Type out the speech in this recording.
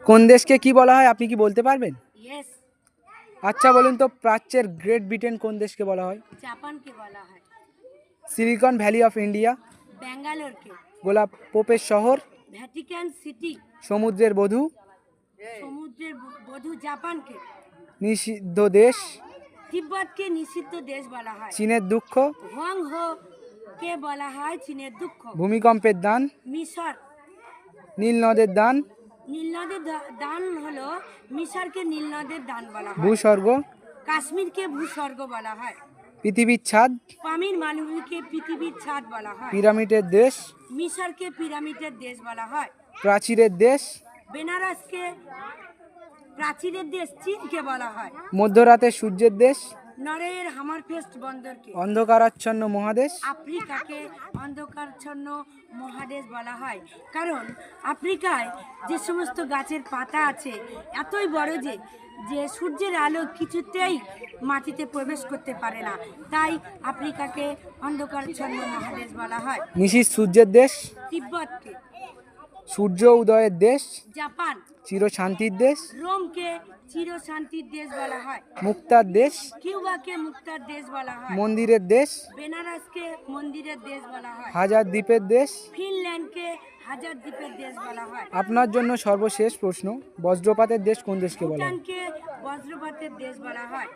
কোন দেশকে কি বলা হয় আপনি কি বলতে পারবেন? ইয়েস। আচ্ছা বলুন তো, প্রাচ্যের গ্রেট ব্রিটেন কোন দেশকে বলা হয়? জাপানকে বলা হয়। Silicon valley of India? ব্যাঙ্গালোরকে। গোলাপ পোপের শহর? Vatican city. সমুদ্রের বধূ? সমুদ্রের বধূ জাপানকে। নিষিদ্ধ দেশ? তিব্বতকে নিষিদ্ধ দেশ বলা হয়। চীনের দুঃখ? হোয়াং হো কে বলা হয় চীনের দুঃখ। ভূমিকম্পের দান? মিশর। নীল নদের দান? নীল নদের দান হলো মিশরকে নীল নদের দান বলা হয়। ভূস্বর্গ? কাশ্মীরকে ভূস্বর্গ বলা হয়। পৃথিবীর ছাদ? পামির মালভূমিকে পৃথিবীর ছাদ বলা হয়। পিরামিডের দেশ? মিশরকে পিরামিডের দেশ বলা হয়। প্রাচীরের দেশ? বেনারসকে প্রাচীরের দেশ চীনকে বলা হয়। মধ্যরাতে সূর্যের দেশ? নরওয়ের হামারফেস্ট বন্দরকে। অন্ধকারাচ্ছন্ন মহাদেশ? আফ্রিকাকে অন্ধকারাচ্ছন্ন মহাদেশ বলা হয়, কারণ আফ্রিকায় যে সমস্ত গাছের পাতা আছে এতই বড় যে সূর্যের আলো কিছুতেই মাটিতে প্রবেশ করতে পারে না, তাই আফ্রিকাকে অন্ধকারাচ্ছন্ন মহাদেশ বলা হয়। নিশীথ সূর্যের দেশ? তিব্বতকে। সূর্য উদয়ের দেশ? জাপান। চিরশান্তির দেশ? রোমকে চিরশান্তির দেশ বলা হয়। মুক্তার দেশ? কিউবাকে মুক্তার দেশ বলা হয়। মন্দিরের দেশ? বেনারসকে মন্দিরের দেশ বলা হয়। হাজার দ্বীপের দেশ? ফিনল্যান্ডকে হাজার দ্বীপের দেশ বলা হয়। আপনার জন্য সর্বশেষ প্রশ্ন, বজ্রপাতের দেশ কোন দেশকে বলা হয়? ভুটানকে বজ্রপাতের দেশ বলা হয়।